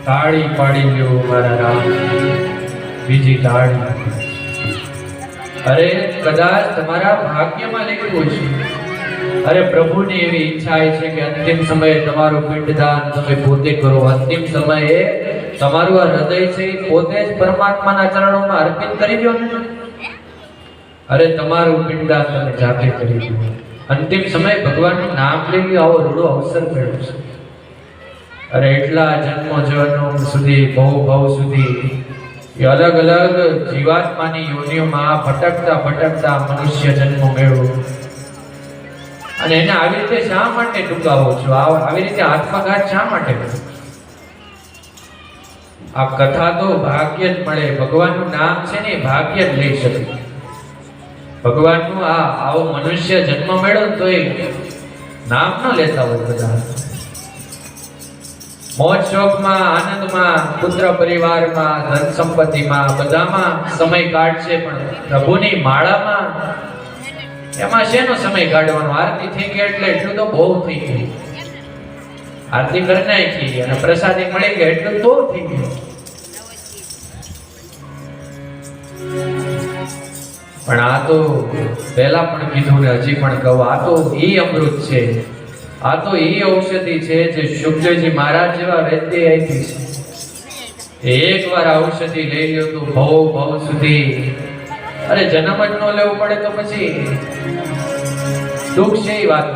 તાળી પાડી લ્યો મારા રામ, બીજી તાળી. અરે કદાચ તમારા ભાગ્યમાં લખ્યું છે. અરે પ્રભુની એવી ઈચ્છા છે કે અંતિમ સમયે તમારું પિંડદાન તમે પોતે કરો. અંતિમ સમયે તમારું આ હૃદય છે પોતે જ પરમાત્માના ચરણોમાં અર્પિત કરી દો ને. અરે તમારું પિંડદાન તમે જાતે કરી દો. અંતિમ સમયે ભગવાનનું નામ લઈ આવો રૂડો અવસર મળ્યો છે. અરે એટલા જન્મો જન્મ સુધી ભવ સુધી એ અલગ અલગ જીવાત્માની યોનિઓમાં ભટકતા મનુષ્ય જન્મ મેળવ્યો. અને એને આવી રીતે શા માટે ટૂંકાવો છો? આવી રીતે આત્મઘાત શા માટે કરો? આ કથા તો ભાગ્ય જ મળે. ભગવાનનું નામ છે ને ભાગ્ય જ લઈ શકે. ભગવાનનું આવો મનુષ્ય જન્મ મેળવ્યો તો એ નામ ન લેતા હોય બધા. મોજ શોખમાં, આનંદમાં, પુત્ર પરિવારમાં, ધન સંપત્તિમાં બધામાં સમય કાઢશે, પણ પ્રભુની માળામાં એમાં શેનો સમય કાઢવાનો? આરતી થઈ ગઈ એટલે એટલું તો બહુ થઈ ગયું. આરતી કરી નાખી અને પ્રસાદી મળી ગઈ એટલું તો થઈ ગયું. પણ આ તો પહેલા પણ કીધું ને હજી પણ કહું, આ તો ઈ અમૃત છે, આ તો ઈ ઔષધિ છે જે સુખદેવજી મહારાજ જેવા વૈદ્ય આપી છે. એકવાર ઔષધિ લઈ લ્યો તો ભવ સુધી, અરે જન્મ જ ન લેવું પડે તો પછી દુઃખ છે એ વાત,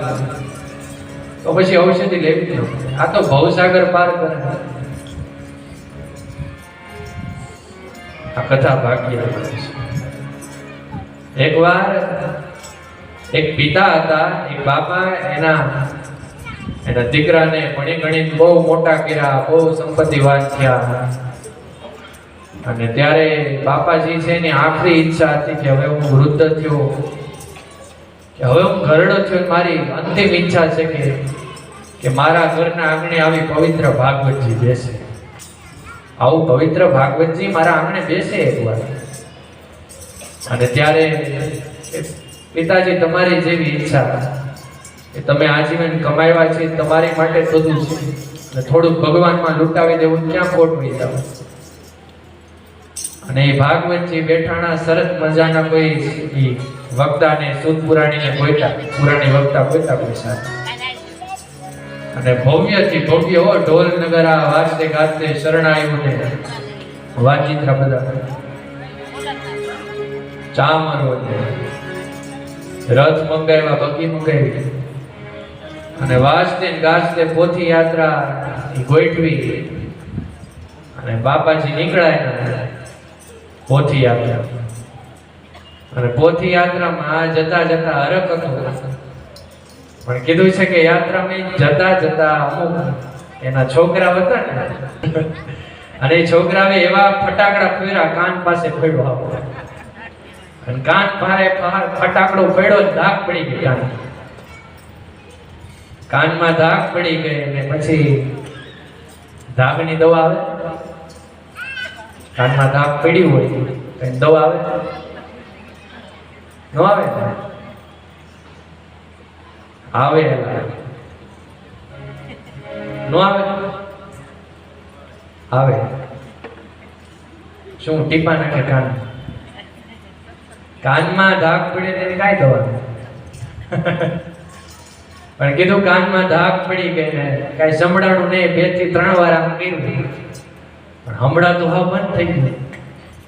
તો પછી ઔષધિ લેવી જ ન. આ તો ભવસાગર પાર કરે. આ કથા ભાગ્ય. એકવાર એક પિતા હતા, એક બાપા એના દીકરાને ભણી ગણી બહુ મોટા કર્યા, બહુ સંપત્તિવાન થયા. અને ત્યારે બાપાજી છે એની આખરી ઈચ્છા હતી કે હવે હું વૃદ્ધ થયો, કે હવે હું ઘરડો થયો, મારી અંતિમ ઈચ્છા છે કે મારા ઘરના આંગણે આવી પવિત્ર ભાગવતજી બેસે. આવું પવિત્ર ભાગવતજી મારા આંગણે બેસે એકવાર. અને ત્યારે પિતાજી તમારી જેવી ઈચ્છા કે તમે આજીવન કમાવ્યા છે તમારી માટે બધું છે, અને થોડુંક ભગવાનમાં લૂંટાવી દેવું ક્યાં ખોટવી જાવ. અને એ ભાગવતજી બેઠાણા સરસ મજાના કોઈ વક્તાને શુદ્ધ પુરાણીને ગોઈતા, પુરાણી વક્તા ગોઈતા પૈસા. અને ભવ્યથી ભવ્ય હો, ઢોલ નગરા વાજતે ગાજતે શરણાઈઓને વાંચિત્રા બધા, ચામરો રથ મંગાવ્યા, બગી મંગાવી, અને વાજતે ગાજતે પોથી યાત્રા ગોઠવી. અને બાપાજી નીકળાય પોથી યાત્રા. અને પોથી યાત્રામાં જતા હરખ હતો, પણ કીધું છે કે યાત્રામાં જતા અમુક એના છોકરા હતા ને, અને એ છોકરાએ એવા ફટાકડા ફેર્યા, કાન પાસે ફેડ્યો આવો, અને કાન ભારે ફટાકડો ફેડ્યો, ધાક પડી ગઈ કાનમાં ધાક પડી ગઈ. અને પછી ધાકની દવા આવે, કાનમાં ધાક પડી હોય તો દવા આવે ન આવે? આવે ન આવે? આવે. શું ટીપા નાખે કાનમાં ધાક પડે તેને કાંઈ દવા? પણ કીધું કાનમાં ધાક પડી ગઈ ને કાંઈ સંભળાણું નહીં. 2 થી 3 વાર આમ કર્યું, પણ હમણાં તો હા બંધ થઈ ગયું.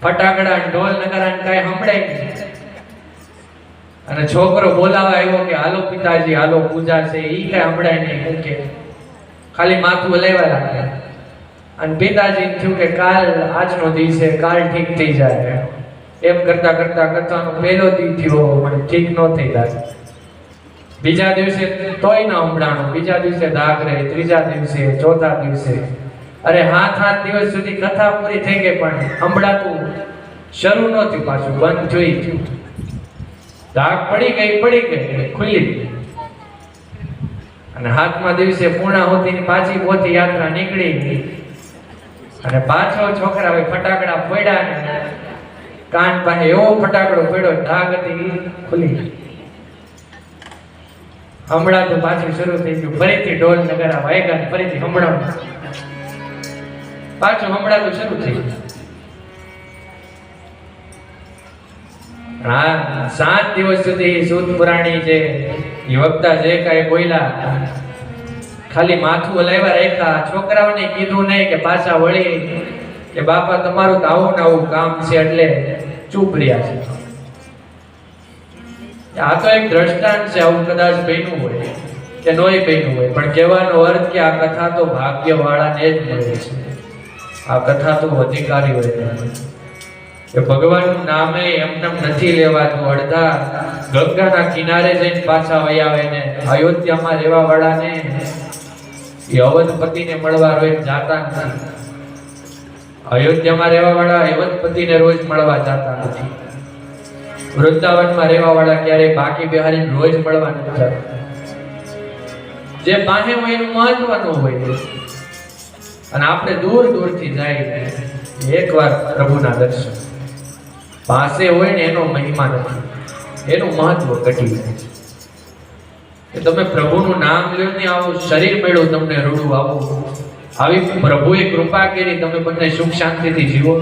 ફટાકડા ઢોલ નગારા કાંઈ સંભળાય નહીં. અને છોકરો બોલાવા આવ્યો કે હાલો પિતાજી હાલો પૂજા છે, ઈ કાંઈ સંભળાય નહીં, કે ખાલી માથું હલાવ્યા રાખે. અને પિતાજી થયું કે કાલ આજનો દિવસ છે, કાલ ઠીક થઈ જાય. એમ કરતા કથાનો પહેલો દી થયો, મને ઠીક ન થઈ જાય. બીજા દિવસે તોય ન સંભળાણું, બીજા દિવસે ધાક રહી, ત્રીજા દિવસે, ચોથા દિવસે, અરે 7 દિવસ સુધી કથા પૂરી થઈ ગઈ, પણ સંભળાતું શરૂ ન થયું, પાછું બંધ જોઈ થયું. ધાક પડી ગઈ ખુલ્લી. અને 7મા દિવસે પૂર્ણાહુતિની પાછી પોથી યાત્રા નીકળી ગઈ. અને પાછો છોકરાએ ફટાકડા ફોડ્યા, કાન પાસે એવો ફટાકડો ફોડ્યો, ધાક હતી ખુલી. હમણાં તો પાછું શરૂ થઈ ગયું, ફરીથી ઢોલ નગારા વાગ્યા, ફરીથી હમણાં. પાછું હમણાં શરૂ થઈ ગયું. હા, 7 દિવસ સુધી સૂત પુરાણી જે વક્તા જે કાંઈ બોલ્યા ખાલી માથું હલાવ્યા રાખ્યા. છોકરાઓને કીધું નહીં કે પાછા વળી કે બાપા તમારું તો આવું ને આવું કામ છે એટલે ચૂપ રહ્યા છે. આ તો એક દ્રષ્ટાંત છે. આવું કદાચ બન્યું હોય કે નોય બન્યું હોય, પણ કહેવાનો અર્થ કે આ કથા તો ભાગ્યવાળાને જ મળે છે. આ કથા તો અધિકારી હોય કે ભગવાનનું નામે એમને નથી લેવાતું. અડધા ગંગાના કિનારે જઈને પાછા વહી આવે ને અયોધ્યામાં રહેવા વાળાને એ અવધપતિને મળવા રોજ જાતા નથી. અયોધ્યામાં રહેવા વાળા અવધપતિને રોજ મળવા જાતા નથી. વૃંદાવનમાં રહેવા વાળા ક્યારેય બાકી બિહારીને રોજ મળવા નથી જતા. જે પાસે હોય એનું મહત્વનું હોય, અને આપણે દૂર દૂરથી જાય એકવાર પ્રભુના દર્શન પાસે હોય ને એનો મહિમા નથી, એનું મહત્વ ઘટી જાય છે. કે તમે પ્રભુનું નામ લ્યો ને આવું શરીર મળ્યું તમને રૂડું આવું આવી પ્રભુએ કૃપા કરી તમે બંને સુખ શાંતિથી જીવો.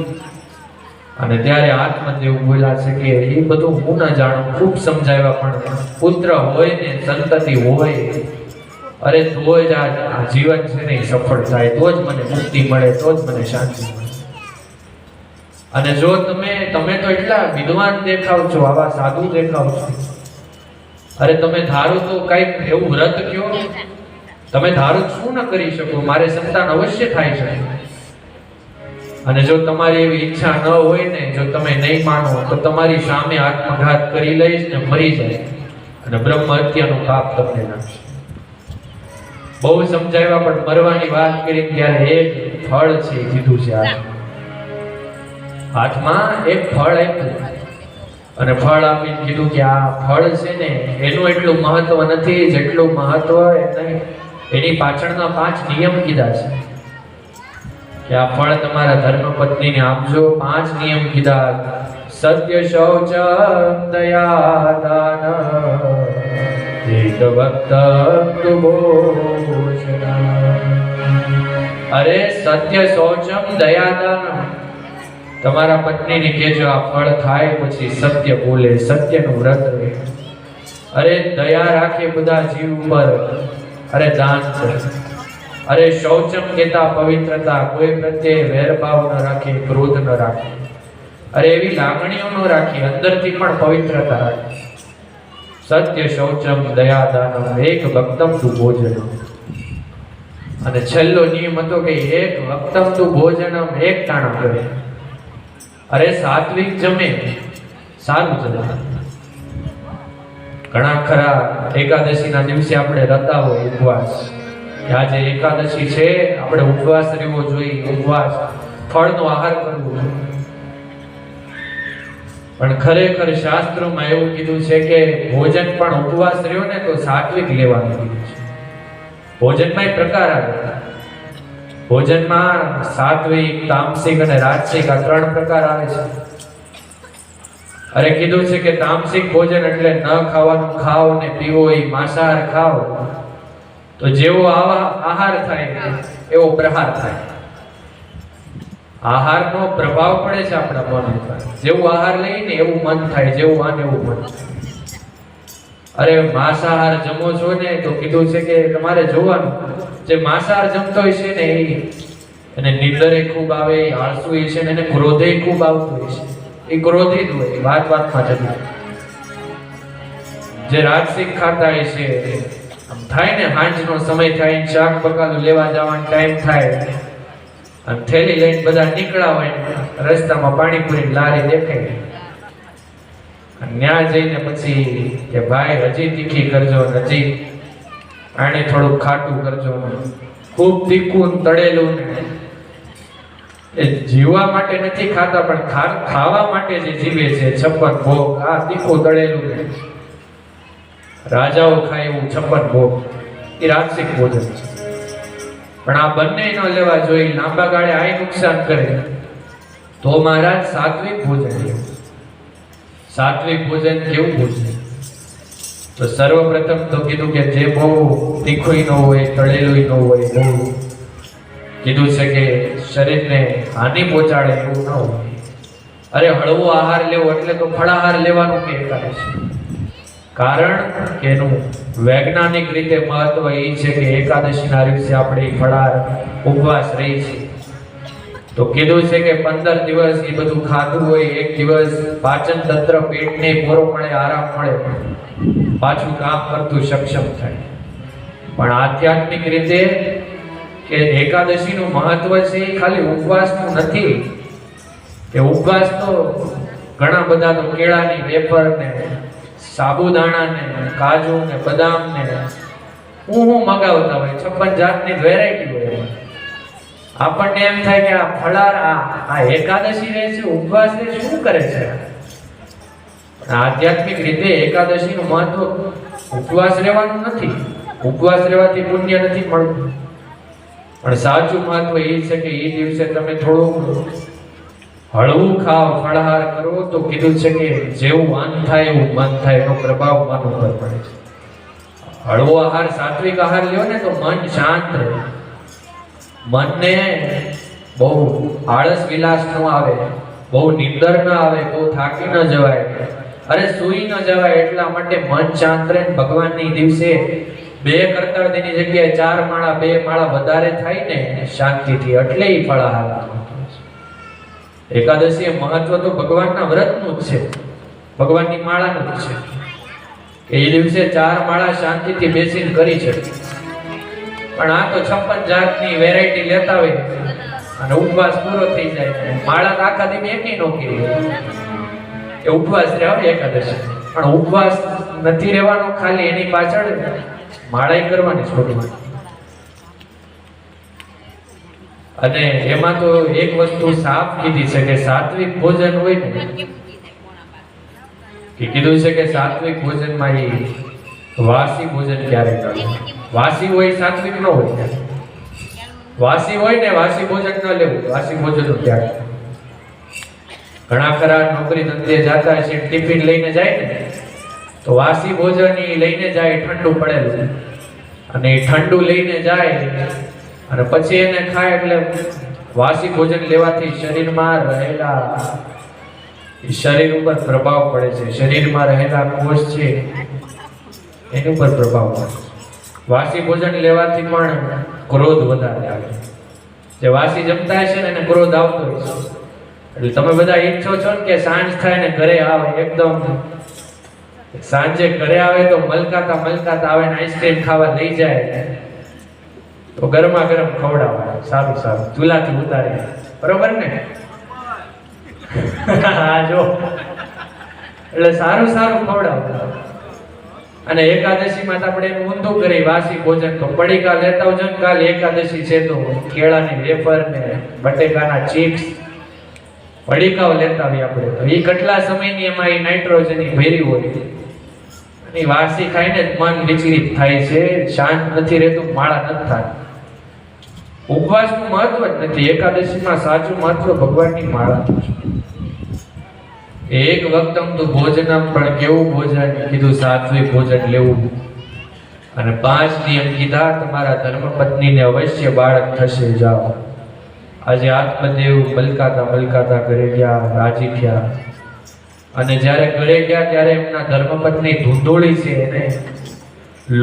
અને ત્યારે આત્મદેવ બોલ્યા છે કે એ બધું હું ન જાણું, ખૂબ સમજાવ્યા, પણ પુત્ર હોય ને સંતતિ હોય અરે તો જ આ જીવન છે ને સફળ થાય, તો જ મને મુક્તિ મળે, તો જ મને શાંતિ મળે. અને જો તમે તો એટલા વિદ્વાન દેખાવ છો, આવા સાધુ દેખાવ છો, અરે તમે ધારો તો કઈક એવું વ્રત કયો, તમે ધારો શું ન કરી શકો, મારે સંતાન અવશ્ય થાય છે. અને જો તમારી એવી ઈચ્છા ન હોય ને, જો તમે નહીં માનો તો તમારી સામે આત્મઘાત કરી લઈશ ને મરી જાય અને બ્રહ્મ હત્યાનું પાપ તમને નાખશે. બહુ સમજાવ્યા, પણ મરવાની વાત કરી ત્યારે એક ફળ છે કીધું છે. હાથમાં એક ફળ આપ્યું અને ફળ આપીને કીધું કે આ ફળ છે ને એનું એટલું મહત્વ નથી જેટલું મહત્વ એની પાછળના 5 નિયમ કીધા છે. કે આ ફળ તમારા ધર્મપત્નીને આપજો. 5 નિયમ કીધા: સત્ય, શૌચ, દયા, દાન, એક ભક્ત ભોજન. અરે સત્ય, શૌચમ, દયા, દાન. તમારા પત્નીને કહેજો આ ફળ ખાય પછી સત્ય બોલે, સત્યનું વ્રત રહે. અરે દયા રાખે બધા જીવ ઉપર, અરે દાન કરે. અરે શૌચમ કહેતા પવિત્રતા, કોઈ પ્રત્યે વેરભાવ ન રાખે, ક્રોધ ન રાખે, અરે એવી લાગણીઓ ન રાખે, અંદરથી પણ પવિત્રતા રાખે. સત્ય, શૌચમ, દયા, દાનમ, એક ભક્તમ તું ભોજનમ. અને છેલ્લો નિયમ હતો કે એક ભક્તમ તું ભોજનમ, એક ટાણા કરે. અરે સાત્વિક જમે, સારું જમે. ઘણા ખરા એકાદશીના દિવસે આપણે રતા હોય ઉપવાસ, આજે એકાદશી છે આપણે ઉપવાસ રહેવો જોઈએ, ઉપવાસ ફળનો આહાર કરવો જોઈએ. પણ ખરેખર શાસ્ત્રોમાં એવું કીધું છે કે ભોજન પણ ઉપવાસ રહ્યો ને તો સાત્વિક લેવાનું કીધું છે. ભોજનમાં પ્રકાર આવે. ભોજનમાં સાત્વિક, તામસિક અને રાજસિક આ 3 પ્રકાર આવે છે. અરે કીધું છે કે તામસિક ભોજન એટલે ન ખાવાનું ખાઓ ને પીવો, એ માંસાહાર ખાઓ તો જેવો આહાર થાય એવો પ્રહાર થાય. આહારનો પ્રભાવ પડે છે આપણા મન ઉપર. જેવું આહાર લઈને એવું મન થાય, જેવું આને એવું મન થાય. અરે માંસાહાર જમો છો ને તો કીધું છે કે તમારે જોવાનું, જે માંસાહાર જમતો હોય છે ને એને નિંદરે ખૂબ આવે, આળસુ છે ને એને ક્રોધે ખૂબ આવતો હોય છે, એ ક્રોધિત હોય, વાતમાં જતી. જે રાજસિક ખાતા હોય છે, આમ થાય ને હાંજનો સમય થાય, શાક બકાલું લેવા જવાનો ટાઈમ થાય અને થેલી લઈને બધા નીકળ્યા હોય, રસ્તામાં પાણીપુરી લારી દેખાય, ન્યા જઈને પછી કે ભાઈ હજી તીખી કરજો, હજી આને થોડું ખાટું કરજો, ખૂબ તીખું તળેલું. એ જીવવા માટે નથી ખાતા, પણ ખાવા માટે જે જીવે છે. 56 ભોગ, આ તીખું તળેલું ને રાજાઓ ખાય એવું 56 ભોગ, એ રાજસિક ભોજન છે. પણ આ બંને ન લેવા જોઈએ, લાંબા ગાળે આ નુકસાન કરે. તો મહારાજ સાત્વિક ભોજન લેવું. સાત્વિક ભોજન કેવું ભોજન? તો સર્વપ્રથમ તો કીધું કે જે બહુ તીખું ન હોય, તળેલું ન હોય, બહુ કીધું છે કે શરીરને હાનિ પહોંચાડે એવું ન હોય. અરે હળવો આહાર લેવો એટલે તો ફળાહાર લેવાનું કે એકાદશી. કારણ કે એનું વૈજ્ઞાનિક રીતે મહત્વ એ છે કે એકાદશીના દિવસે આપણે ફળાહાર ઉપવાસ રહી છે. તો કીધું છે કે 15 દિવસ એ બધું ખાધું હોય, એક દિવસ પાચન તંત્ર પેટને પૂરો મળે, આરામ મળે, પાછું કામ કરતું સક્ષમ થાય. પણ આધ્યાત્મિક રીતે કે એકાદશીનું મહત્વ છે એ ખાલી ઉપવાસનું નથી. કે ઉપવાસ તો ઘણા બધા તો કેળાની વેફર ને સાબુદાણા ને કાજુ ને બદામ ને હું મગાવતા હોય, 56 જાતની વેરાયટી હોય. આપણને એમ થાય કે આ ફળાર આ એકાદશી રહે છે, ઉપવાસ રહે શું કરે છે? આધ્યાત્મિક રીતે એકાદશીનું મહત્વ ઉપવાસ રહેવાનું નથી. ઉપવાસ રહેવાથી પુણ્ય નથી મળતું. પણ સાચું મહત્વ એ છે કે એ દિવસે તમે થોડું હળવું ખાઓ, ફળાહાર કરો. તો કીધું છે કે જેવું અન્ન થાય એવું મન થાય, એનો પ્રભાવ મન ઉપર પડે છે. હળવો આહાર, સાત્વિક આહાર લ્યો ને તો મન શાંત રહે. મનને બહુ આળસ વિલાસ ન આવે, બહુ નિંદર ન આવે, બહુ થાકી ન જવાય, અરે સૂઈ ન જવાય. એટલા માટે મન શાંત રહે. ભગવાનની દિવસે 2 કરતાળની જગ્યાએ 4 માળા 2 માળા વધારે થાય ને શાંતિથી, એટલે એ ફળાહાર. એકાદશી એ મહત્વ તો ભગવાનના વ્રતનું જ છે, ભગવાનની માળાનું જ છે. એ દિવસે 4 માળા શાંતિથી બેસીને કરી શકે. પણ આ તો 56 જાતની વેરાયટી લેતા હોય અને ઉપવાસ પૂરો થઈ જાય. માળા તો આખા દી એકી નો કરી એ ઉપવાસ રહેવા એકાદશી. પણ ઉપવાસ નથી રહેવાનો, ખાલી એની પાછળ માળાઈ કરવાની છોડવાની. અને એમાં તો એક વસ્તુ સાફ કીધી છે કે સાત્વિક ભોજન હોય ને, કે કીધું છે કે સાત્વિક ભોજનમાં એ વાસી ભોજન ક્યારે કરવું. વાસી હોય સાત્વિક ન હોય. વાસી હોય ને વાસી ભોજન ન લેવું, વાસી ભોજન નું ત્યાગ. ઘણા ખરા નોકરી ધંધે જાતા છે, ટિફિન લઈને જાય ને તો વાસી ભોજન લઈને જાય, ઠંડુ પડેલું, અને એ ઠંડુ લઈને જાય અને પછી એને ખાય. એટલે વાસી ભોજન લેવાથી શરીરમાં રહેલા શરીર ઉપર પ્રભાવ પડે છે. શરીરમાં રહેલા કોષ છે એની ઉપર પ્રભાવ પડે. વાસી ભોજન લેવાથી પણ ક્રોધ વધારે આવે. જે વાસી જમતા છે ને એને ક્રોધ આવતો હોય છે. એટલે તમે બધા ઈચ્છો છો ને કે સાંજ થાય ને ઘરે આવે, એકદમ સાંજે ઘરે આવે તો મલકાતા આવે ને આઈસ્ક્રીમ ખાવા લઈ જાય તો ગરમા ગરમ ખવડાવવા, સારું ચૂલાથી ઉતારી, બરોબર ને? હા જો, એટલે સારું ખવડાવવા. અને એકાદશીમાં આપણે એનું ઊંધું કરી, વાસી ભોજન તો પડીકા લેતા આવજો ને. કાલ એકાદશી છે તો કેળાની વેફર ને બટેકાના ચિપ્સ પડીકાઓ લેતા આવીએ આપણે. તો એ કેટલા સમયની એમાં એ નાઇટ્રોજન ભેરી હોય. અને વાસી ખાઈને જ મન વિચલિત થાય છે, શાંત નથી રહેતું, માળા નથી થાય. ઉપવાસનું મહત્વ જ નથી. એકાદશીમાં સાચું મહત્વ ભગવાનની માળાનું છે. એક વખતમ તો ભોજનમ, પણ કેવું ભોજન કીધું? સાત્વિક ભોજન લેવું. અને 5 નિયમ કીધા. તમારા ધર્મપત્નીને અવશ્ય બાળક થશે, જાઓ. આજે આત્મદેવ મલકાતા ઘરે ગયા, રાજી થયા. અને જ્યારે ઘરે ગયા ત્યારે એમના ધર્મપત્ની ધૂંધોળી છે એને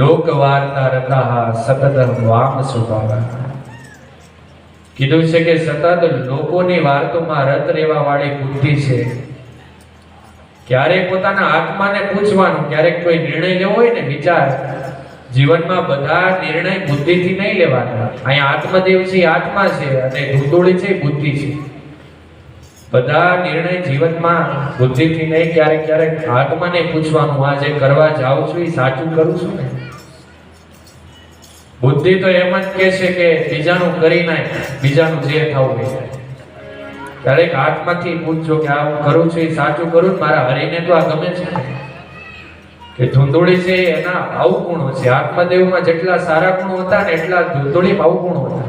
લોક વાર્તા રતાહા સતત વામ સ્વભાવ. કીધું છે કે સતત લોકોની વાર્તામાં રત રહેવા વાળી બુદ્ધિ છે. ક્યારેક પોતાના આત્માને પૂછવાનું, ક્યારેક કોઈ નિર્ણય લેવો હોય ને, વિચાર જીવનમાં બધા નિર્ણય બુદ્ધિથી નહીં લેવાના. અહીંયા આત્મદેવ છે, આત્મા છે, અને ધૂંધોળી છે, બુદ્ધિ છે. બધા નિર્ણય જીવનમાં બુદ્ધિથી નહીં, ક્યારેક આત્માને પૂછવાનું, આ જે કરવા જાઉં છું એ સાચું કરું છું ને? બુદ્ધિ તો એમ જ કહે છે કે બીજાનું કરી નાખ, બીજાનું જે થવું હોય. ક્યારેક આત્માથી પૂછજો કે આ હું કરું છું એ સાચું કરું ને? મારા હરિને તો આ ગમે છે. કે ધૂંધોળી છે એના અવગુણો છે. આત્મદેવમાં જેટલા સારા ગુણો હતા ને એટલા ધૂંધોળીમાં અવગુણો હતા.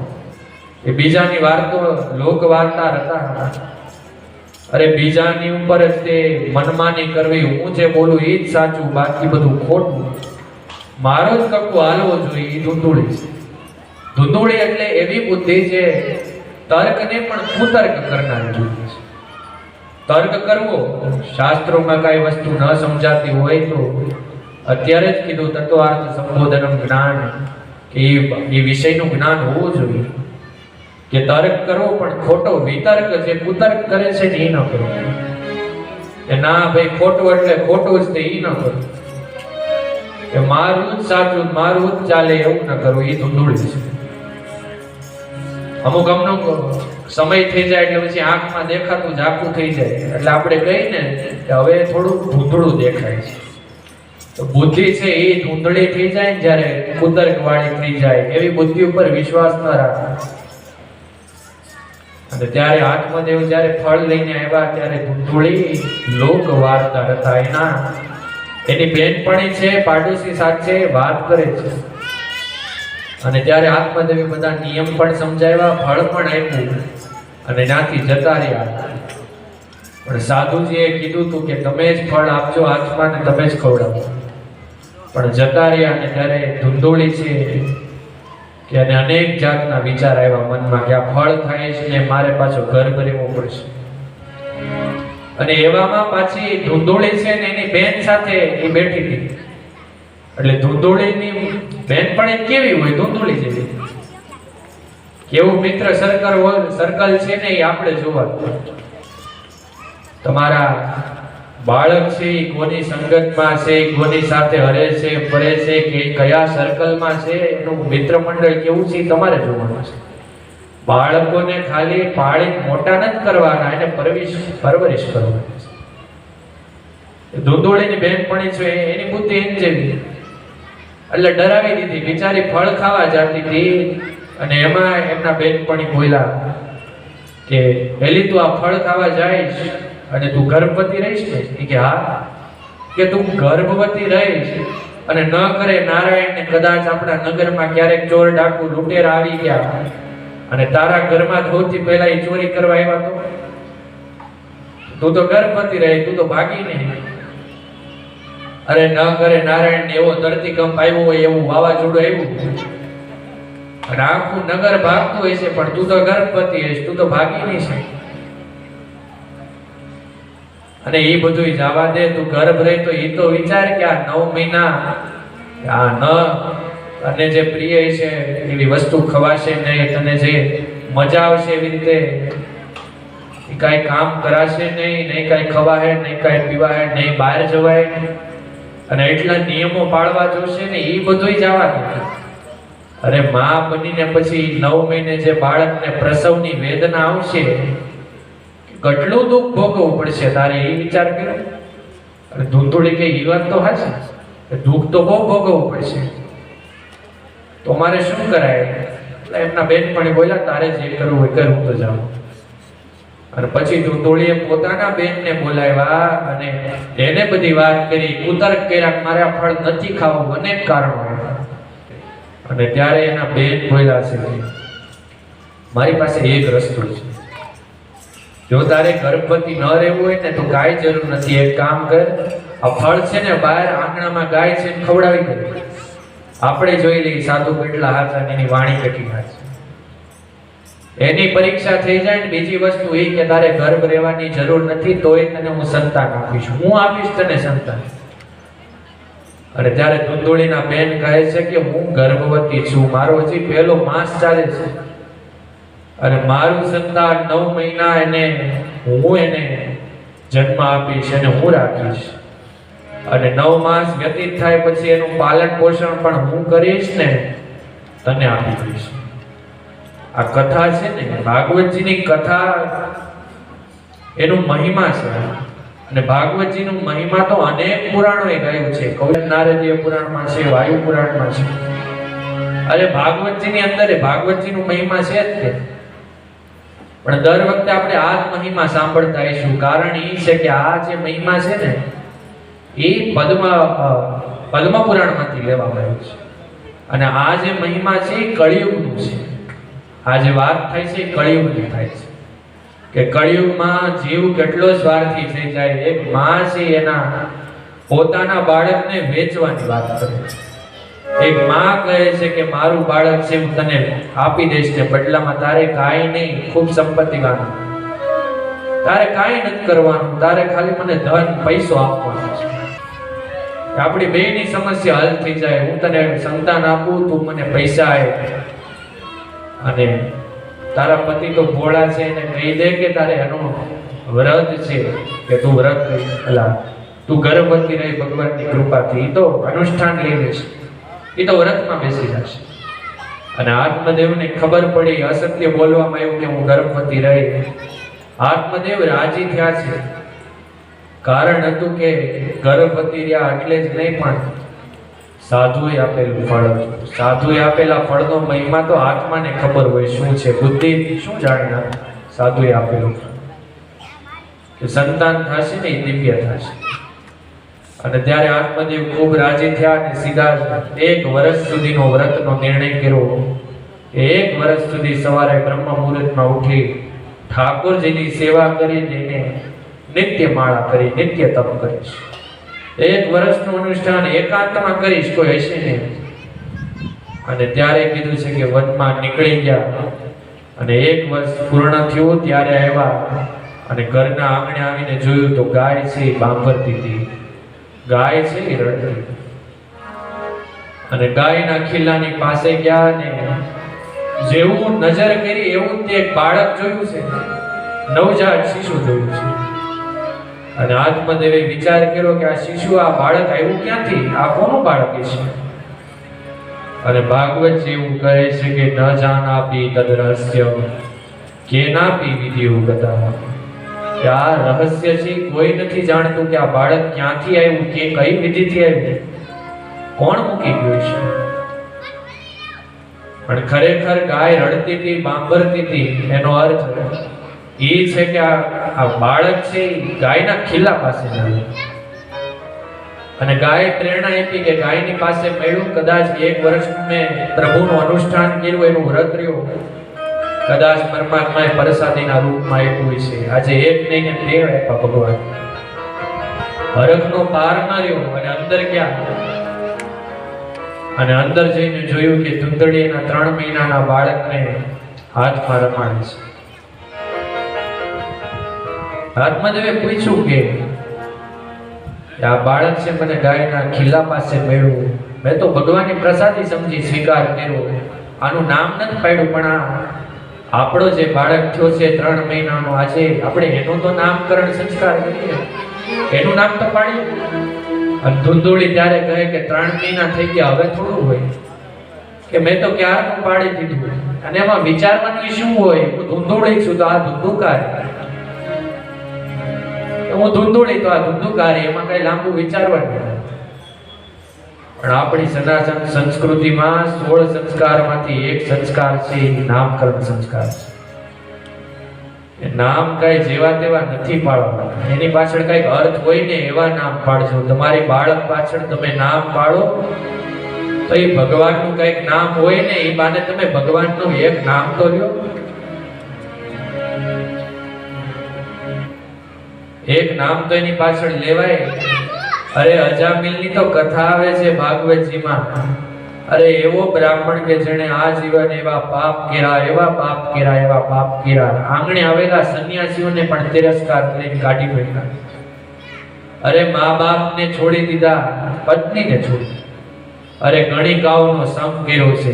એ બીજાની વાર્તો લોક વાર્તા હતા. અરે બીજાની ઉપર જ તે મનમાની કરવી, હું જે બોલું એ જ સાચું, બાકી બધું ખોટું, મારો જ કક્કો હાલવો જોઈએ, એ ધૂંધોળી છે. ધૂંધોળી એટલે એવી બુદ્ધિ છે તર્કને પણ કુતર્ક કરનારી બુદ્ધિ છે. તર્ક કરવો, શાસ્ત્રોમાં કઈ વસ્તુ ન સમજાતી હોય તો અત્યારે જ કીધું તત્વાર્થ સંબોધનમ જ્ઞાન, કે એ વિષયનું જ્ઞાન હોવું જોઈએ. કે તર્ક કરવો પણ ખોટો વિતર્ક, જે કુતર્ક કરે છે ને એ ન કરવો. કે ના ભાઈ ખોટું એટલે ખોટું જ તે એ ન કરવું. કે મારું જ સાચું, મારું જ ચાલે એવું ન કરવું, એ ધૂંધુળી છે. અમુક સમય થઈ જાય એટલે પછી આંખમાં દેખાતું ઝાંખું થઈ જાય એટલે આપણે કહીને કે હવે થોડું ધૂંધળું દેખાય છે. તો બુદ્ધિ છે એ ધૂંધળી થઈ જાય ને જ્યારે કુતર્ક વાળી થઈ જાય, એવી બુદ્ધિ ઉપર વિશ્વાસ ન રાખો. અને ત્યારે આત્મદેવ જ્યારે ફળ લઈને આવ્યા ત્યારે ધૂંધળી લોક વાર્તા હતા. એની બેનપણી છે પાડોશી સાથે વાત કરે છે અને ત્યારે આત્મદેવે બધા નિયમ પણ સમજાવ્યા, ફળ પણ આપ્યું અને ત્યાંથી જતા રહ્યા. પણ સાધુજીએ કીધું હતું કે તમે જ ફળ આપજો આત્માને, તમે જ ખવડાવો. પણ જતા રહ્યા અને ત્યારે ધૂંધોળી છે કે અને અનેક જાતના વિચાર આવ્યા મનમાં કે આ ફળ થાય છે ને મારે પાછો ગર્ભ રહેવો પડશે. અને એવામાં પાછી ધૂંધોળી છે ને એની બેન સાથે એ બેઠી હતી. એટલે ધૂંધોળીની બેન પણ કેવી હોય, ધૂંધોળી જેવી. કેવું મિત્ર સર્કલ છે ને એ આપણે જોવા. તમારા બાળક છે એ કોની સંગતમાં છે, કોની સાથે હરે છે, ફરે છે, કે કયા સર્કલમાં છે, એનું મિત્ર મંડળ કેવું છે તમારે જોવાનું છે. બાળકોને ખાલી પાળી મોટા નથી કરવાના, એને પરવરિશ કરવાની છે. ધૂંધોળીની બેનપણી છે એની બુદ્ધિ એમ જેવી એટલે ડરાવી દીધી. બિચારી ફળ ખાવા જતી હતી અને એમાં એમના બેનપણી બોલ્યા કે એલી તું આ ફળ ખાવા જઈશ અને તું ગર્ભવતી રહીશ ને? કે હા. કે તું ગર્ભવતી રહીશ અને ન કરે નારાયણ ને કદાચ આપણા નગરમાં ક્યારેક ચોર ડાકુ લૂંટેરા આવી ગયા અને તારા ઘરમાં સૌથી પહેલા એ ચોરી કરવા આવ્યા તો તું તો ગર્ભવતી રહી, તું તો ભાગી નહીં. અરે ન કરે નારાયણ એવો ધરતીકંપ આવ્યો હોય, એવું વાવાઝોડું આવ્યું અને આખું નગર ભાગતું હોય છે પણ તું તો ગર્ભવતી હશે, તું તો ભાગી નહીં છે. અને એ બધું જવા દે, તું ગર્ભ રહી તો એ તો વિચાર કે આ 9 મહિના આ ન અને જે પ્રિય છે એવી વસ્તુ ખવાશે નહીં, તને જે મજા આવશે એવી રીતે કઈ કામ કરાશે નહીં, નહીં કઈ ખવાય, નહીં કઈ પીવાય, નહીં બહાર જવાય અને એટલા નિયમો પાળવા જોશે ને એ બધું જવા દે. અરે માં બનીને પછી 9 મહિને જે બાળકને પ્રસવની વેદના આવશે, કેટલું દુઃખ ભોગવવું પડશે તારે એ વિચાર કર્યો. અને ધૂંધોળી કે એ વાત તો હાચી, દુઃખ તો બહુ ભોગવવું પડશે. તો મારે શું કરાય? એટલે એમના બેનપણી બોલ્યા તારે જે કરવું હોય કર, હું તો જાઉં. અને પછી ધૂંધોળીએ પોતાના બેનને બોલાવ્યા અને એને બધી વાત કરી, કુતર્ક કર્યા, મારે આ ફળ નથી ખાવું, અનેક કારણો આવ્યા. અને ત્યારે એના બેન બોલ્યા છે મારી પાસે એક રસ્તો છે, જો તારે ગર્ભવતી ન રહેવું હોય ને તો કાંઈ જરૂર નથી, એક કામ કર, આ ફળ છે ને બહાર આંગણામાં ગાય છે ને ખવડાવી દે. આપણે જોઈ લઈએ સાધુ કેટલા હાચા ને એની વાણી કેટલી હાચી. એની પરીક્ષા થઈ જાય ને બીજી વસ્તુ એ કે તારે ગર્ભ રહેવાની જરૂર નથી, તોય તને હું સંતાન આપીશ, હું આપીશ તને સંતાન. અને ત્યારે ધૂંધોળીના બેન કહે છે કે હું ગર્ભવતી છું, મારો હજી પહેલો માસ ચાલે છે અને મારું સંતાન 9 મહિના એને જન્મ આપીશ અને હું રાખીશ અને 9 માસ વ્યતીત થાય પછી એનું પાલન પોષણ પણ હું કરીશ ને તને આપી દઈશ. આ કથા છે ને ભાગવતજીની કથા, એનું મહિમા છે. અને ભાગવતજીનું મહિમા તો અનેક પુરાણોએ ગાયું છે. કૌશિક નારદીય પુરાણમાં છે, વાયુ પુરાણમાં છે. અરે ભાગવતજીની અંદર ભાગવતજીનું મહિમા છે જ તે. પણ દર વખતે આપણે આ જ મહિમા સાંભળતા આવીશું. કારણ એ છે કે આ જે મહિમા છે ને એ પદ્મ પુરાણમાંથી લેવામાં આવ્યું છે. અને આ જે મહિમા છે એ કળિયુગનું છે. આ જે વાત થાય છે એ કળિયુગની થાય છે કે કળિયુગમાં જીવ કેટલો સ્વાર્થી થઈ જાય. એક માં છે એના પોતાના બાળકને વેચવાની વાત કરે છે. એક માં કહે છે કે મારું બાળક છે હું તને આપી દઈશ ને બદલામાં તારે કાંઈ નહીં, ખૂબ સંપત્તિવાન, તારે કાંઈ નથી કરવાનું, તારે ખાલી મને ધન પૈસો આપવાનો છે. આપણી બેયની સમસ્યા હલ થઈ જાય. હું તને સંતાન આપું, તું મને પૈસા આપ. અને તારા પતિ તો ભોળા છે, એને કહી દે કે તારે એનો વ્રત છે કે તું વ્રત કરી, તું ગર્ભવતી રહી ભગવાનની કૃપાથી. એ તો અનુષ્ઠાન લઈ લેશે, એ તો વ્રતમાં બેસી જશે. અને આત્મદેવને ખબર પડી, અસત્ય બોલવામાં આવ્યું કે હું ગર્ભવતી રહી. આત્મદેવ રાજી થયા છે. કારણ હતું કે ગર્ભવતી રહ્યા એટલે જ નહીં, પણ સાધુએ આપેલું ફળ હતું. સાધુએ આપેલા ફળનો મહિમા તો આત્માને ખબર હોય શું છે, બુદ્ધિ શું જાણે. સાધુએ આપેલું કે સંતાન થશે ને એ દિવ્ય થશે. અને ત્યારે આત્મદેવ ખૂબ રાજી થયા અને સીધા 1 વર્ષ સુધીનો વ્રતનો નિર્ણય કર્યો. 1 વર્ષ સુધી સવારે બ્રહ્મ મુહૂર્તમાં ઉઠી ઠાકોરજીની સેવા કરી, જઈને નિત્ય માળા કરી, નિત્ય તપ કરીશ. 1 વર્ષનું અનુષ્ઠાન એકાંતમાં કરીશ, કોઈ હશે નહીં. અને ત્યારે કીધું છે કે વનમાં નીકળી ગયા. અને 1 વર્ષ પૂર્ણ થયું ત્યારે આવ્યા અને ઘરના આંગણે આવીને જોયું તો ગાય છે એ બાંભરતી હતી, ગાય છે એ રડતી. અને ગાયના ખીલાની પાસે ગયા ને જેવું નજર કરી એવું તે એક બાળક જોયું છે, નવજાત શિશુ જોયું છે. અને આત્મદેવે વિચાર કર્યો કે આ શિશુ, આ બાળક આવ્યું ક્યાંથી, આ કોનું બાળક છે? અને ભાગવત એવું કહે છે કે ન જાનાપી તદ રહસ્ય કેનાપી વિધિઓ ગતા. કે આ રહસ્ય છે, કોઈ નથી જાણતું કે આ બાળક ક્યાંથી આવ્યું, કે કઈ વિધિથી આવ્યું, કોણ મૂકી ગયું છે. પણ ખરેખર ગાય રડતી હતી, બાંભરતી હતી, એનો અર્થ એ છે કે આ બાળક છે ગાયના ખીલા પાસે આવ્યું. અને ગાય પ્રેરણા આપી કે ગાયની પાસે મળ્યું, કદાચ 1 વર્ષનું મેં પ્રભુનું અનુષ્ઠાન કર્યું, એનું વ્રત રહ્યું, કદાચ પરમાત્માએ પ્રસાદીના રૂપમાં આપ્યું છે. આજે 1 નહીં ને 2 આપ્યા ભગવાન. હરખનો પાર ન રહ્યો. અને અંદર ગયા અને અંદર જઈને જોયું કે ધૂંધળીના 3 મહિનાના બાળકને હાથમાં રમાડે છે. આત્મદેવે પૂછ્યું કે આ બાળક છે મને ગાયના ખીલા પાસે મળ્યું, મેં તો ભગવાનની પ્રસાદી સમજી સ્વીકાર કર્યો, આનું નામ નથી પાડ્યું, પણ આપણો જે બાળક થયો છે 3 મહિનાનો, આજે આપણે એનું તો નામકરણ સંસ્કાર કરીએ, એનું નામ તો પાડ્યું. અને ધૂંધોળી ત્યારે કહે કે 3 મહિના થઈ ગયા, હવે થોડું હોય કે મેં તો ક્યારનું પાડી દીધું. અને એમાં વિચારવાનું શું હોય, હું ધૂંધોળી છું તો આ ધુંધુકાર, હું ધૂંધોળી તો આ ધુંધુકારી, એમાં કઈ લાંબુ વિચારવાનું. પણ આપણી સનાતન સંસ્કૃતિમાં 16 સંસ્કારમાંથી એક સંસ્કાર છે નામકરણ સંસ્કાર છે. એ નામ કઈ જેવા તેવા નથી પાડવાના, એની પાછળ કઈક અર્થ હોય ને એવા નામ પાડજો. તમારી બાળક પાછળ તમે નામ પાડો તો એ ભગવાનનું કઈક નામ હોય ને, એ બાને તમે ભગવાનનું એક નામ તો લ્યો. એક નામ તો એની પાછળ લેવાય. અરે અજામિલની તો કથા આવે છે ભાગવતજીમાં. અરે એવો બ્રાહ્મણ કે જેણે આ જીવન એવા પાપ કર્યા, એવા પાપ કર્યા, એવા પાપ કર્યા, આંગણે આવેલા સંન્યાસીઓને પણ તિરસ્કાર કરીને કાઢી મૂક્યા. અરે મા બાપને છોડી દીધા, પત્નીને છોડી, અરે ગણિકાઓનો સંગ કર્યો છે,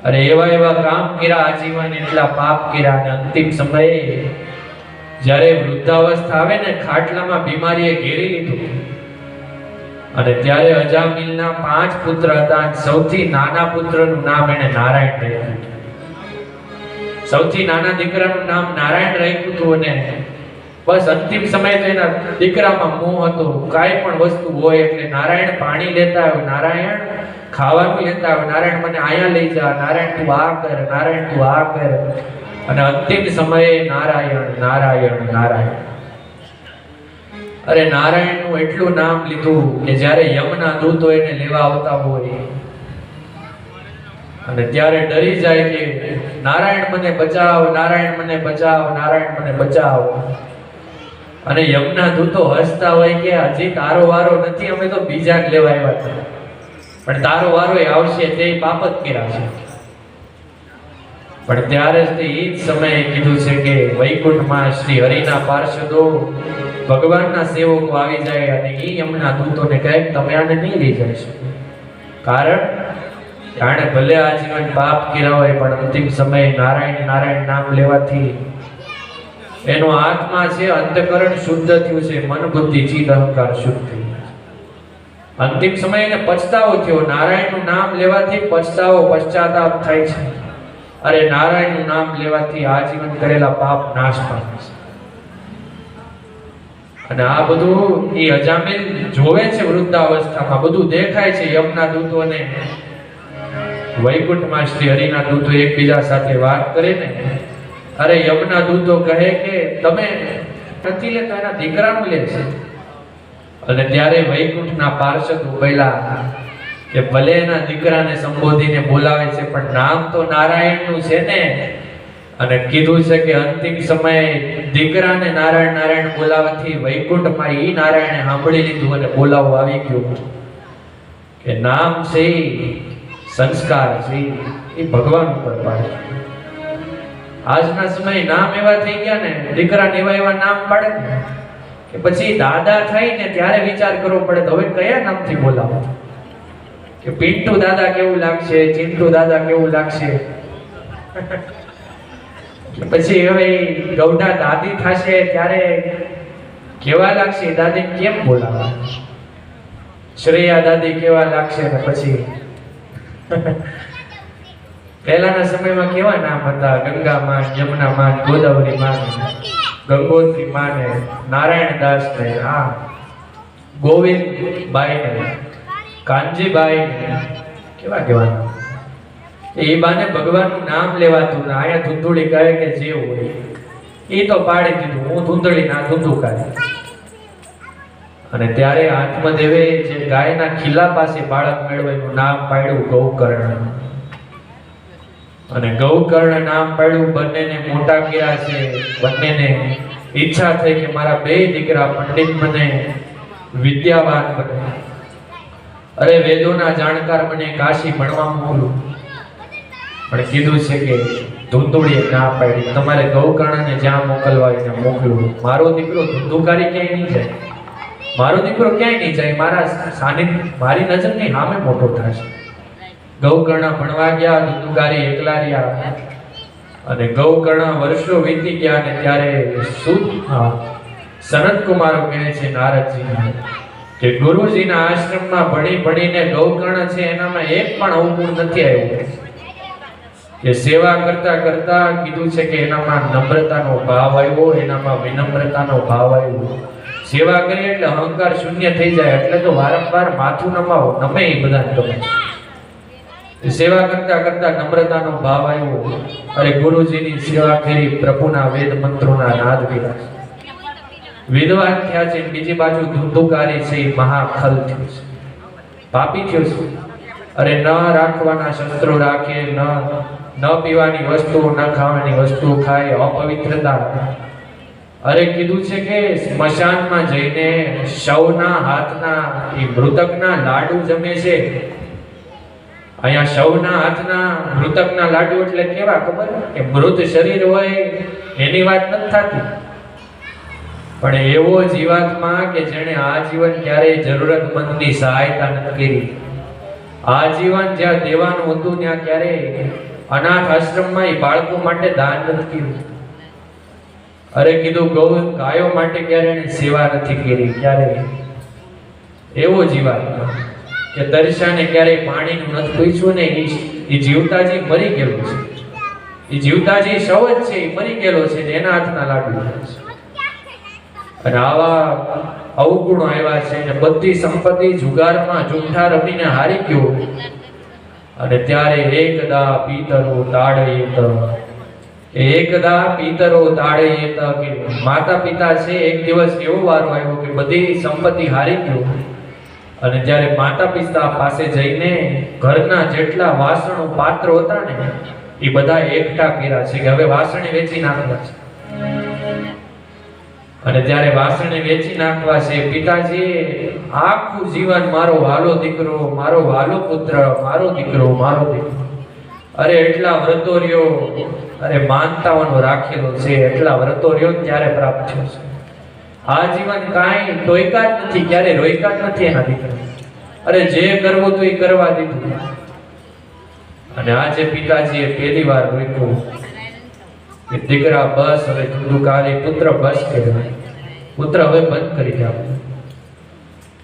અરે એવા એવા કામ કર્યા આજીવન, એટલા પાપ કર્યા. અને અંતિમ સમયે જ્યારે વૃદ્ધાવસ્થા આવે ને, ખાટલામાં બીમારીએ ઘેરી લીધું. અને ત્યારે અજામિલના 5 પુત્ર હતા. સૌથી નાના પુત્રનું નામ એને નારાયણ રાખ્યું. સૌથી નાના દીકરાનું નામ નારાયણ રાખ્યું હતું. અને બસ અંતિમ સમયે તો એના દીકરામાં મોહ હતો. કાંઈ પણ વસ્તુ હોય એટલે નારાયણ પાણી લેતા આવ્યો, નારાયણ ખાવાનું લેતા આવ્યો, નારાયણ મને અહીંયા લઈ જા, નારાયણ તું આ કર, નારાયણ તું આ કર. અને અંતિમ સમયે નારાયણ નારાયણ નારાયણ. અરે નારાયણનું એટલું નામ લીધું કે જ્યારે યમના દૂતો એને લેવા આવતા હોય અને ત્યારે ડરી જાય કે નારાયણ મને બચાવ, નારાયણ મને બચાવ, નારાયણ મને બચાવ. અને યમના દૂતો હસતા હોય કે હજી તારો વારો નથી, અમે તો બીજા જ લેવા આવ્યા હતા. પણ તારો વારો આવશે તે પાપ જ કર્યા છે. પણ ત્યારે જ એ જ સમયે કીધું છે કે વૈકુંઠમાં શ્રી હરિના પાર્ષદો ભગવાનના સેવકો આવી જાય અને એ એમના દૂતોને કહે તમે આને નહીં લઈ જઈ શકો. કારણ જાણે ભલે આજીવન પાપ કર્યા હોય પણ અંતિમ સમયે નારાયણ નારાયણ નામ લેવાથી એનો આત્મા છે અંતકરણ શુદ્ધ થયું છે, મન બુદ્ધિ ચિત્ત અહંકાર શુદ્ધ થયું. અંતિમ સમયે એને પછતાવો થયો. નારાયણનું નામ લેવાથી પછતાવો પશ્ચાતાપ થાય છે. અરે નારાયણનું નામ લેવાથી આજીવન કરેલા પાપ નાશ પામે છે. અને આ બધું એ અજામિલ જોવે છે વૃદ્ધાવસ્થામાં, બધું દેખાય છે. યમના દૂતોને વૈકુંઠમાં શ્રી હરિના દૂતો એકબીજા સાથે વાત કરે ને, અરે યમના દૂતો કહે કે તમે નથી લેતા એના દીકરાનું લે છે. અને ત્યારે વૈકુંઠના પાર્ષદ ઉભેલા કે ભલે એના દીકરાને સંબોધીને બોલાવે છે પણ નામ તો નારાયણનું છે ને. અને કીધું છે કે અંતિમ સમયે દીકરાને નારાયણ નારાયણ બોલાવવાથી વૈકુંઠમાં ઈ નારાયણે સાંભળી લીધું અને બોલાવવું આવી ગયું કે નામ છે સંસ્કાર છે એ ભગવાન ઉપર પાડે. આજના સમયે નામ એવા થઈ ગયા ને, દીકરાને એવા એવા નામ પાડે ને કે પછી દાદા થાય ને ત્યારે વિચાર કરવો પડે તો હવે કયા નામથી બોલાવો. કે પિન્ટુ દાદા કેવું લાગશે, ચિંટુ દાદા કેવું લાગશે. પછી હવે ગૌડા દાદી થશે ત્યારે કેવા લાગશે, દાદી કેમ બોલાવા, શ્રેયા દાદી કેવા લાગશે. ને પછી પહેલાના સમયમાં કેવા નામ હતા, ગંગા માં, યમુના માં, ગોદાવરી માં, ગંગોત્રી માં ને નારાયણ દાસ ને આ ગોવિંદ બાઈ ને કાનજીબાઈ ને કેવા કેવા નામ. એ બાને ભગવાનનું નામ લેવાતું ને આયા ધૂંધુડી કહે કે જે હોય એ તો પાડી દીધું, હું ધૂંધળી ના ધૂંધુકારી. અને ત્યારે આત્મદેવે જે ગાયના ખીલા પાસે બાળક મેળવેલું નામ પાડ્યું ગૌકર્ણ. અને ગૌકર્ણ નામ પાડ્યું. બંનેને મોટા કર્યા છે. બંનેને ઈચ્છા થઈ કે મારા બે દીકરા પંડિત બને, વિદ્યાવાન બને, અરે વેદોના જાણકાર બને, કાશી ભણવા મોકલું. પણ કીધું છે કે ધૂંધુડીએ ના પાડી, તમારે ગૌકર્ણને જ્યાં મોકલવા હોય ત્યાં મોકલું. મારો દીકરો ધૂંધુકારી ક્યાંય નહીં જાય, મારો દીકરો ક્યાંય નહીં જાય, મારા સાનિધ્ય મારી નજરની સામે મોટો થશે. ગૌકર્ણ ભણવા ગયા, ધૂંધુકારી એકલા રહ્યા. અને ગૌકર્ણ વર્ષો વીતી ગયા અને ત્યારે સનત કુમારો કહે છે નારદજી કે ગુરુજીના આશ્રમમાં ભણી ભણીને ગૌકર્ણ છે એનામાં એક પણ અવગુણ નથી આવ્યો. કે સેવા કરતા કરતા કીધું છે કે એનામાં નમ્રતાનો ભાવ આવ્યો, એનામાં વિનમ્રતાનો ભાવ આવ્યો. સેવા કરી એટલે અહંકાર શૂન્ય થઈ જાય. એટલે તો વારંવાર માથું નમાવો, નમે એ બધાને ગમે. સેવા કરતા કરતા નમ્રતાનો ભાવ આવ્યો. અરે ગુરુજીની સેવા કરી, પ્રભુના વેદ મંત્રોના નાદ કર્યા, વિદ્વાન થયા છે. બીજી બાજુ ધુંધુકારી છે, મહાખલ થયું છે, પાપી થયો છે. અરે ન રાખવાના શસ્ત્રો રાખે, ન પીવાની વસ્તુ, ન ખાવાની વસ્તુ ખાય, અપવિત્રતા. અરે કીધું છે કે સ્મશાનમાં જઈને શવના હાથના એ મૃતકના લાડુ જમે છે. અહીંયા શવના હાથના મૃતકના લાડુ એટલે કેવા ખબર કે મૃત શરીર હોય એની વાત નથી થતી, પણ એવો જીવાત્મા કે જેણે આજીવન ક્યારેય જરૂરતમંદની સહાયતા નથી કરી, આજીવન જ્યાં દેવાનું હતું ત્યાં ક્યારેય અનાથ આશ્રમમાં એ બાળકો માટે દાન નથી કર્યું. અરે કીધું ગાયો માટે ક્યારે એને સેવા નથી કરી, ક્યારે એવો જીવાત્મા કે દર્શાને ક્યારે પાણીનું નથી પૂછ્યું ને એ જીવતાજી મરી ગયેલો છે. એ જીવતાજી સૌ જ છે, એ મરી ગયેલો છે ને એના હાથના લાડુ છે. અને આવા અવગુણો આવ્યા છે ને બધી સંપત્તિ જુગારમાં જુઠ્ઠા રમીને હારી ગયો. અને ત્યારે એકદા પિતરો તાળયેત, એકદા પિતરો તાળયેત કે માતા પિતા છે. એક દિવસ એવો વારો આવ્યો કે બધી સંપત્તિ હારી ગયો. અને જ્યારે માતા પિતા પાસે જઈને ઘરના જેટલા વાસણો પાત્રો હતા ને એ બધા એકઠા કર્યા છે કે હવે વાસણે વેચી નાખવા છે. અને ત્યારે વાસણે વેચી નાખવા છે. પિતાજી આખું જીવન મારો વાલો દીકરો, મારો વાલો પુત્ર, મારો દીકરો, મારો દીકરો, અરે એટલા વ્રતો રહ્યો, અરે માનતાઓનો રાખેલો છે, એટલા વ્રતો રહ્યો ત્યારે પ્રાપ્ત થયો છે. આ જીવન કાંઈ ટોયકા જ નથી, ક્યારે રોયકા જ નથી એના દીકરા. અરે જે કરવું તો એ કરવા દીધું. અને આજે પિતાજીએ પહેલી વાર રોક્યું કે દીકરા બસ હવે તું કાલે પુત્ર બસ કહેવાય, પુત્ર હવે બંધ કરી દે.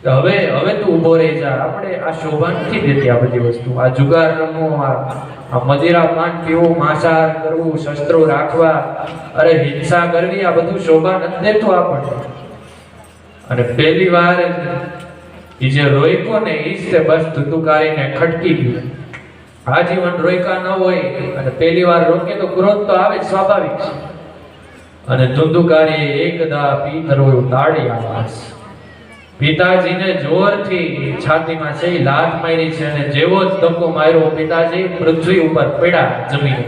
હવે તું ઊભો રહી જા. આપણે આ શોભા નથી દેતી આ બધી વસ્તુ. આ જુગાર રમવો, આ મદિરા પાન પીવું, માંસાહાર કરવું, શસ્ત્રો રાખવા, અરે હિંસા કરવી, આ બધું શોભા નથી દેતું આપણને. અને પહેલી વાર એ જે રોયકો ને એ જ તે બસ ધુતુકારીને ખટકી ગયું. આજીવન રોયકા ન હોય અને પહેલી વાર રોકે તો ક્રોધ તો આવે, સ્વાભાવિક છે. અને ધુંધુકારી એકદા પીતરોયું તાળી આવાસ. પિતાજીને જોરથી છાતીમાં છે લાત મારી છે અને જેવો જ ધક્કો માર્યો પિતાજી પૃથ્વી ઉપર પડ્યા જમીન.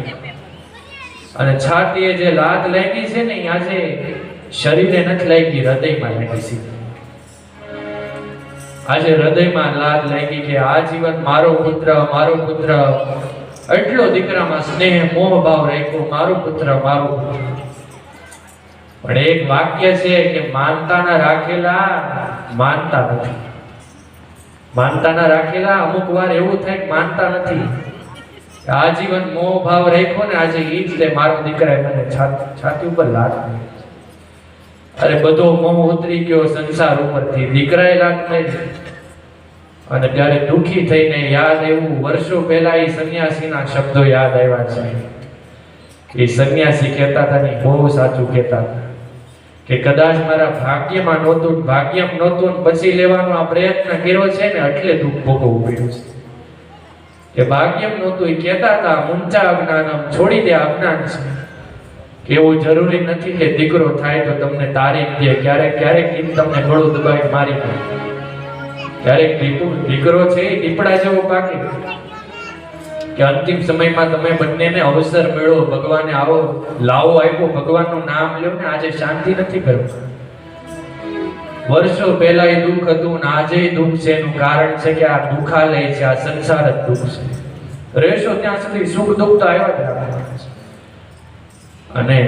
અને છાતીએ જે લાત લાગી છે ને આજે શરીરે નથી લાગી, હૃદયમાં લાગી છે. આજે હૃદયમાં લાત લાગી કે આ જીવન મારો પુત્ર, મારો પુત્ર, એટલો દીકરામાં સ્નેહ મોહ ભાવ રાખ્યો, મારો પુત્ર, મારો પુત્ર. પણ એક વાક્ય છે કે માનતાના રાખેલા માનતા નથી. માનતાના રાખેલા અમુક વાર એવું થાય કે માનતા નથી. આજીવન મોહ ભાવ રાખ્યો ને આજે ઈ જ લે મારો દીકરા મને છાતી ઉપર લાત મારી. અરે બધો મોહ ઉતરી ગયો સંસાર ઉપરથી, દીકરાએ લાત મારી. અને ત્યારે દુખી થઈને યાદ એવું વર્ષો પહેલા એ સંન્યાસીના શબ્દો યાદ આવ્યા છે. એ સંન્યાસી કહેતા હતા ને બહુ સાચું કહેતા હતા કે કદાચ મારા ભાગ્યમાં નહોતું, ભાગ્યમ નહોતું, પછી લેવાનો આ પ્રયત્ન કર્યો છે ને એટલે દુઃખ ભોગવવું પડ્યું છે. કે ભાગ્યમ નહોતું એ કહેતા હતા મુંચા અજ્ઞાનમ, છોડી દે અજ્ઞાન છે. કે એવું જરૂરી નથી કે દીકરો થાય તો તમને તારીખ દે. ક્યારેક ક્યારેક તમને ગળું દબાવી મારી દે. ક્યારેક દીકરો છે એ દીપડા જેવો પાકે. કે અંતિમ સમયમાં તમે બંનેને અવસર મેળવો, ભગવાને આવો લાવો આપ્યો, ભગવાનનું નામ લ્યો ને આજે શાંતિ નથી કરવું. વર્ષો પહેલા એ દુઃખ હતું ને આજે દુઃખ છે. એનું કારણ છે કે આ દુઃખાલય છે, આ સંસાર જ દુઃખ છે. રહેશો ત્યાં સુધી સુખ દુઃખ તો આવ્યા જ રાખવાના છે. અને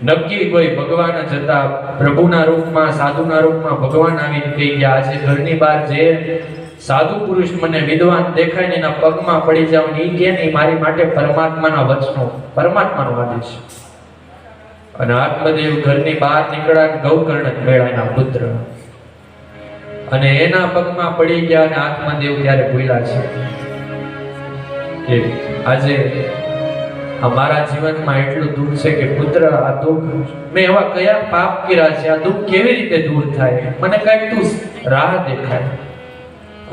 નક્કી કોઈ ભગવાન જ હતા, પ્રભુના રૂપમાં, સાધુના રૂપમાં ભગવાન આવીને કહી ગયા આજે ઘરની બહાર જે સાધુ પુરુષ મને વિદ્વાન દેખાય ને એના પગમાં પડી જાવ ને ઈ કે ને મારી માટે પરમાત્માના વચનો, પરમાત્માનો આદેશ. અને આત્મદેવ ઘરની બહાર નીકળ્યા, ગૌકર્ણ મેળા એના પુત્ર, અને એના પગમાં પડી ગયા. અને આત્મદેવ ત્યારે ભૂલ્યા છે કે આજે અમારા જીવનમાં એટલું દુઃખ છે કે પુત્ર આ દુઃખ મેં એવા કયા પાપ કર્યા છે, આ દુઃખ કેવી રીતે દૂર થાય, મને કઈક તું રાહ દેખાય.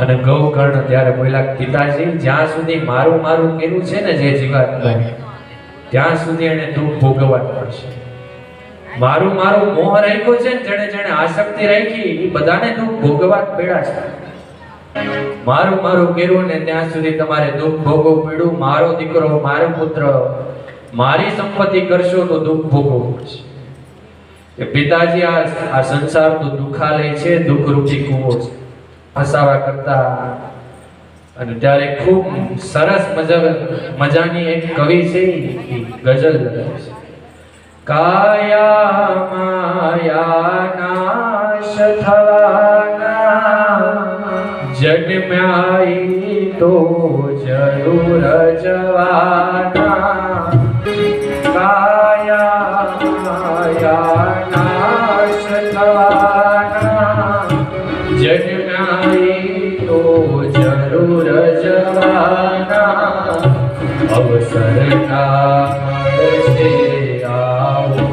અને ગૌકર્ણ ત્યારે બોલ્યા પિતાજી જ્યાં સુધી મારું મારું કર્યું છે ને જે જીવાત્મા ત્યાં સુધી એને દુઃખ ભોગવવા પડશે. મારું મારું મોહ રાખ્યો છે ને જેણે જેણે આસક્તિ રાખી એ બધાને દુઃખ ભોગવવા જ પડ્યા છે. મારું મારું કર્યું ને ત્યાં સુધી તમારે દુઃખ ભોગવવું પડ્યું. મારો દીકરો, મારો પુત્ર, મારી સંપત્તિ કરશો તો દુઃખ ભોગવવું પડશે. કે પિતાજી આ સંસાર તો દુઃખાલય છે, દુઃખ રૂપી કૂવો છે. હસાવા કરતા. અને ત્યારે ખૂબ સરસ મજાની એક કવિ છે ગઝલ લખે છે. કાયા માયા નાશ થવાના, જન્મ્યા તો જરૂર જવાના. કાયા માયા નાશ થવાના, જન્મ્યા તો જરૂર જવાના. અવસર ના મળશે આવો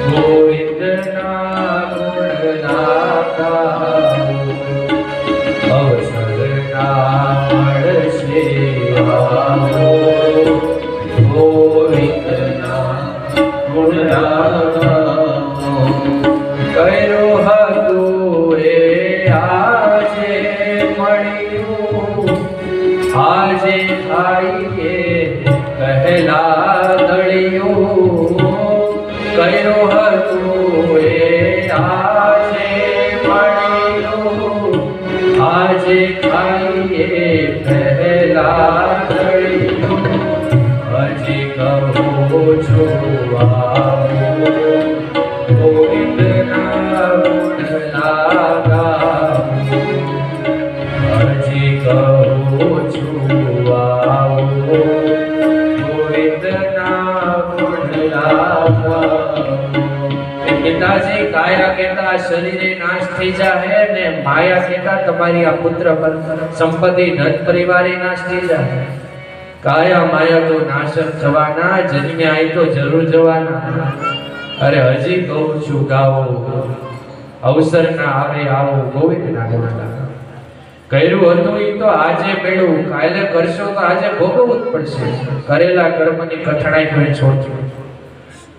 ગોવિંદના ગુણ ગાતા. અવસર ના મળશે આવો ગોવિંદના ગુણ ગાતા. કર્યો હતું એ આજે મળ્યું, આજે ખાઈએ પહેલા દળિયું. કર્યો હતું એ પિતાજી કાયા કહેતા શરીરે નાશ થઈ જાય ને માયા કહેતા તમારી આ પુત્ર સંપત્તિ ધન પરિવારે નાશ થઈ જાય. કાયા માયા તો નાશ જ થવાના, જન્મ્યા અહીં તો જરૂર જવાના. અરે હજી કહું છું ગાઓ, અવસર ના આવે આવો ગોવિંદ ના ગુણ. કર્યું હતું એ તો આજે મેળવું, કાલે કરશો તો આજે ભોગવવું જ પડશે. કરેલા કર્મની કઠણાઈ કોઈ છોડજો.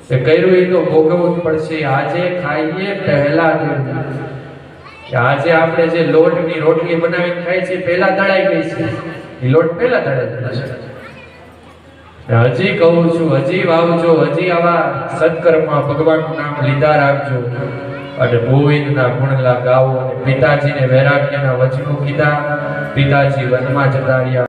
તે કર્યું એ તો ભોગવવું જ પડશે. આજે ખાઈએ પહેલા કે આજે આપણે જે લોટની રોટલી બનાવીને ખાઈ છે પહેલા દળાઈ ગઈ છે, એ લોટ પહેલા દળાઈ છે. હજી કહું છું, હજી વાવજો, હજી આવા સત્કર્મમાં ભગવાનનું નામ લીધા રાખજો અને ગોવિંદના ગુણ ગાવો. અને પિતાજીને વૈરાગ્યના વચનો કીધા. પિતાજી વનમાં જતા રહ્યા.